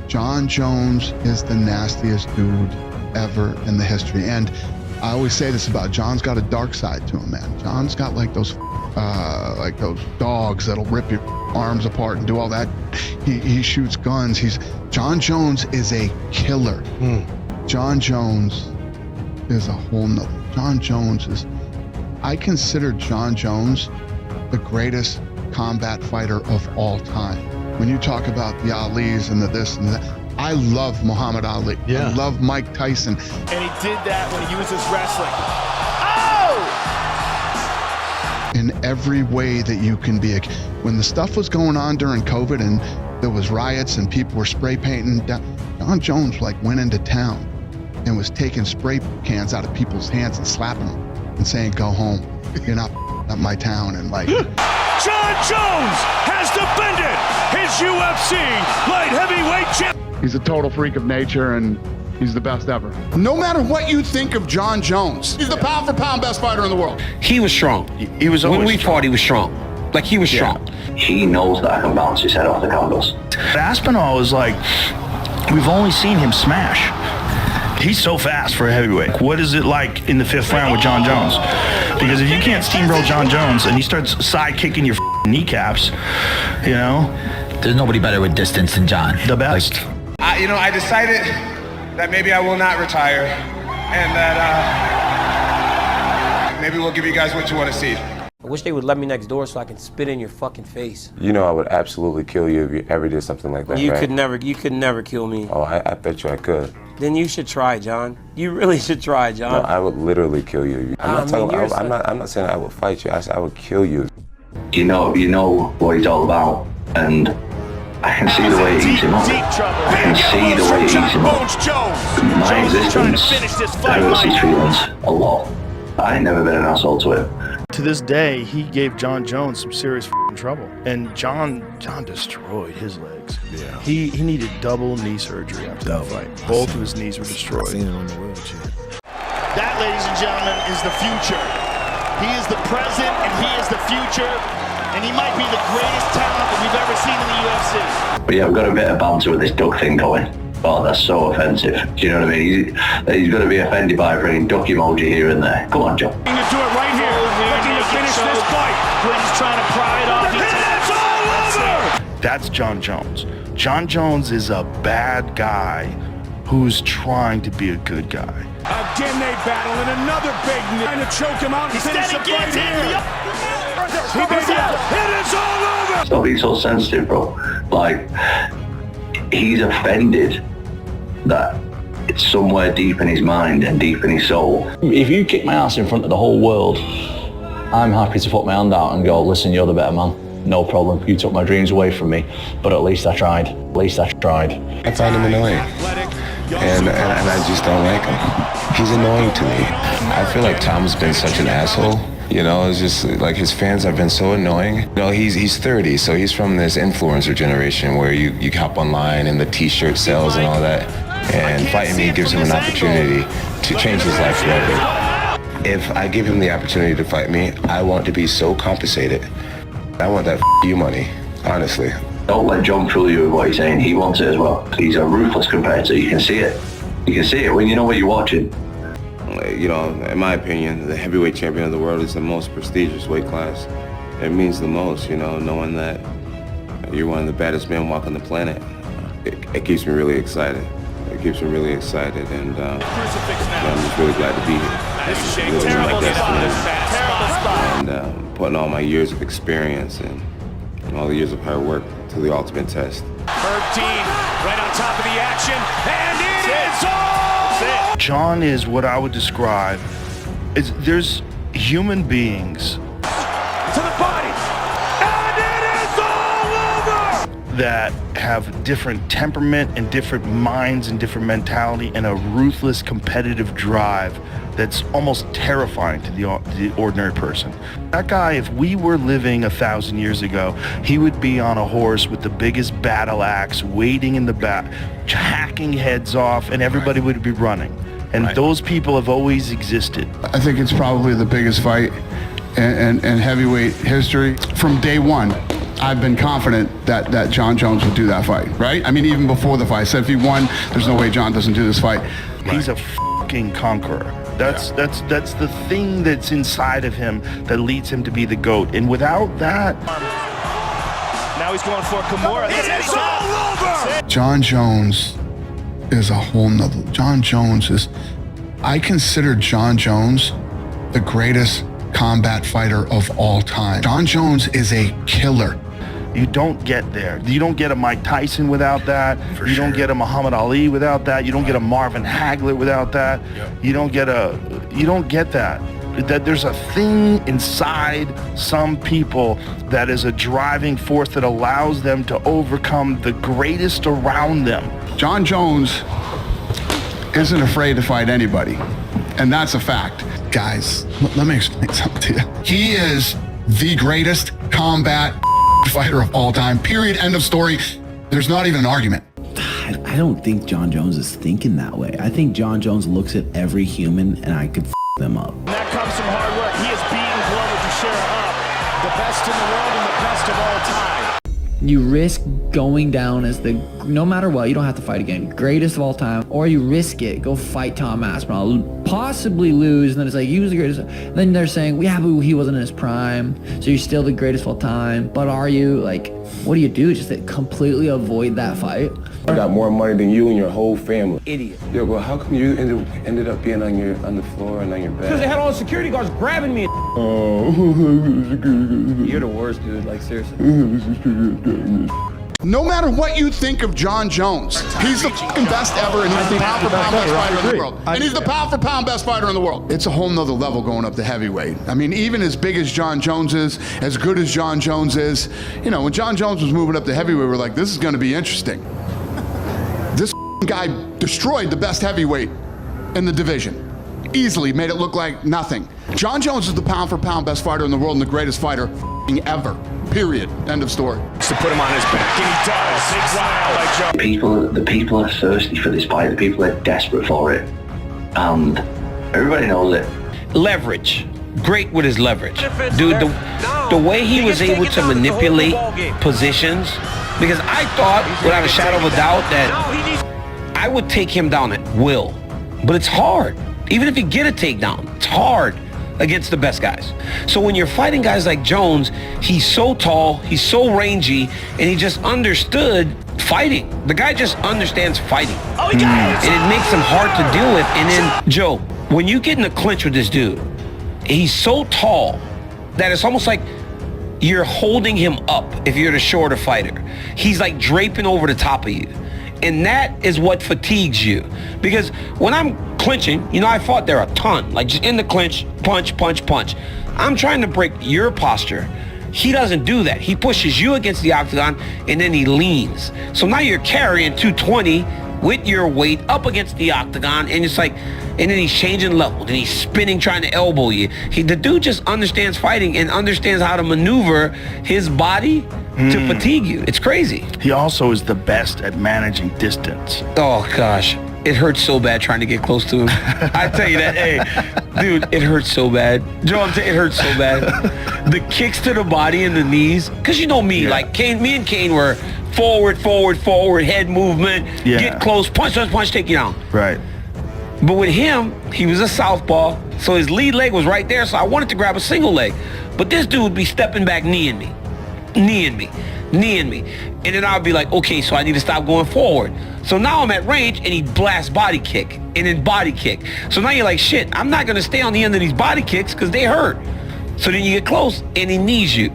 Jon Jones is the nastiest dude ever in the history. And I always say this about Jon's got a dark side to him, man. Jon's got like those dogs that'll rip your arms apart and do all that. He shoots guns. Jon Jones is a killer. Jon Jones is a whole nother. Jon Jones is, I consider Jon Jones the greatest combat fighter of all time. When you talk about the Alis and the this and that, I love Muhammad Ali. Yeah. I love Mike Tyson. And he did that when he uses wrestling. Oh! In every way that you can be. When the stuff was going on during COVID and there was riots and people were spray painting, Jon Jones like went into town and was taking spray cans out of people's hands and slapping them and saying, "Go home. You're not my town." And like, Jon Jones has defended his UFC light heavyweight champion. he's a total freak of nature and he's the best ever. No matter what you think of Jon Jones, he's the pound for pound best fighter in the world. He was strong. He was always when we strong. fought, he was strong. Like, he was strong. He knows that I can bounce his head off the canvas. Aspinall is like, we've only seen him smash. He's so fast for a heavyweight. What is it like in the 5th round with Jon Jones? Because if you can't steamroll Jon Jones and he starts side kicking your kneecaps, you know, there's nobody better with distance than Jon. The best. I decided that maybe I will not retire, and that maybe we'll give you guys what you want to see. I wish they would let me next door so I can spit in your fucking face. You know I would absolutely kill you if you ever did something like that, You right? could never kill me. Oh, I bet you I could. Then you should try, Jon. You really should try, Jon. No, I would literally kill you. I'm not saying I would fight you. I said I would kill you. You know what he's all about, and I can see the way it eats him up. I can see the way it eats him up. My existence hurts his feelings a lot. I ain't never been an asshole to him. To this day, he gave Jon Jones some serious trouble, and Jon destroyed his legs. Yeah. He needed double knee surgery after that fight. Both of his knees were destroyed. I've seen it on the wheelchair. That, ladies and gentlemen, is the future. He is the present and he is the future, and he might be the greatest talent that we've ever seen in the UFC. But yeah, I've got a bit of banter with this duck thing going. Oh, that's so offensive. Do you know what I mean? He's going to be offended by bringing duck emoji here and there. Come on, Joe. Looking to do it right here. Looking to finish this fight. Quinn's trying to pry it off. It's all over! That's Jon Jones. Jon Jones is a bad guy who's trying to be a good guy. Again they battle in another big knee. Trying to choke him out and finish the fight here. It is all over! Stop being so sensitive, bro. Like, he's offended that it's somewhere deep in his mind and deep in his soul. If you kick my ass in front of the whole world, I'm happy to put my hand out and go, listen, you're the better man. No problem. You took my dreams away from me, but at least I tried. At least I tried. I find him annoying, and I just don't like him. He's annoying to me. I feel like Tom's been such an asshole. You know, it's just like his fans have been so annoying. You know, he's 30, so he's from this influencer generation where you hop online and the t-shirt sales and all that. And fighting me gives him an opportunity to change his life forever. If I give him the opportunity to fight me, I want to be so compensated. I want that you money, honestly. Don't let Jon fool you with what he's saying. He wants it as well. He's a ruthless competitor. You can see it. You can see it when you know what you're watching. You know, in my opinion, the heavyweight champion of the world is the most prestigious weight class. It means the most, you know, knowing that you're one of the baddest men walking the planet. It keeps me really excited. It keeps me really excited, and I'm just really glad to be here. Living my destiny, and putting all my years of experience and all the years of hard work to the ultimate test. 13, right on top of the action, and it is all! Jon is what I would describe as there's human beings To the body, and it is all over! that have different temperament and different minds and different mentality and a ruthless competitive drive that's almost terrifying to the ordinary person. That guy, if we were living 1,000 years ago, he would be on a horse with the biggest battle axe, waiting in the back, hacking heads off, and everybody would be running. And those people have always existed. I think it's probably the biggest fight in heavyweight history. From day one, I've been confident that Jon Jones would do that fight, right? I mean, even before the fight, I said if he won, there's no way Jon doesn't do this fight. He's a fucking conqueror. That's the thing that's inside of him that leads him to be the GOAT. And without that... Now he's going for Kimura. It's all over! Jon Jones is a whole nother. Jon Jones is... I consider Jon Jones the greatest combat fighter of all time. Jon Jones is a killer. You don't get there. You don't get a Mike Tyson without that. You don't get a Muhammad Ali without that. You don't get a Marvin Hagler without that. You don't get that. That there's a thing inside some people that is a driving force that allows them to overcome the greatest around them. Jon Jones isn't afraid to fight anybody, and that's a fact. Guys, let me explain something to you. He is the greatest combat fighter of all time, period, end of story. There's not even an argument. I don't think Jon Jones is thinking that way. I think Jon Jones looks at every human and I could them up. And that comes from hard work. He is beating Glover Teixeira up. The best in the world and the best of all time. You risk going down as the, no matter what, you don't have to fight again, greatest of all time, or you risk it, go fight Tom Aspinall, possibly lose, and then it's like, he was the greatest. Then they're saying, yeah, but he wasn't in his prime, so you're still the greatest of all time. But are you? Like, what do you do? Just to completely avoid that fight? I got more money than you and your whole family. Idiot. Yeah, well, how come you ended up being on the floor and on your bed? Because they had all the security guards grabbing me. Oh. You're the worst, dude. Like, seriously. No matter what you think of Jon Jones, he's the fucking best ever, and he's the pound for pound best fighter in the world. And he's the pound for pound best fighter in the world. It's a whole nother level going up to heavyweight. I mean, even as big as Jon Jones is, as good as Jon Jones is, you know, when Jon Jones was moving up to heavyweight, we're like, this is going to be interesting. This guy destroyed the best heavyweight in the division. Easily made it look like nothing. Jon Jones is the pound for pound best fighter in the world and the greatest fighter ever. Period. End of story. To put him on his back, and he does. Wow, like The people are thirsty for this fight. The people are desperate for it, and everybody knows it. Leverage. Great with his leverage. Dude, the way he was able to manipulate positions, because I thought, without a shadow of a doubt, that I would take him down at will. But it's hard. Even if you get a takedown, it's hard against the best guys. So when you're fighting guys like Jones, he's so tall, he's so rangy, and he just understood fighting. The guy just understands fighting. Oh, he got it. And it makes him hard to deal with. And then, Joe, when you get in a clinch with this dude, he's so tall that it's almost like you're holding him up if you're the shorter fighter. He's like draping over the top of you. And that is what fatigues you. Because when I'm clinching, you know, I fought there a ton, like just in the clinch, punch, punch, punch. I'm trying to break your posture. He doesn't do that. He pushes you against the octagon and then he leans. So now you're carrying 220 with your weight up against the octagon, and it's like, and then he's changing level, then he's spinning, trying to elbow you. The dude just understands fighting and understands how to maneuver his body to fatigue you. It's crazy. He also is the best at managing distance. Oh gosh, it hurts so bad trying to get close to him. I tell you that, hey, dude, it hurts so bad. Joe, it hurts so bad. The kicks to the body and the knees, because you know me, like Kane, me and Kane were forward, forward, forward, head movement, get close, punch, punch, punch, take you down. Right. But with him, he was a southpaw, so his lead leg was right there, so I wanted to grab a single leg. But this dude would be stepping back, kneeing me, kneeing me, kneeing me. And then I would be like, okay, so I need to stop going forward. So now I'm at range, and he blasts body kick, and then body kick. So now you're like, shit, I'm not going to stay on the end of these body kicks because they hurt. So then you get close, and he knees you.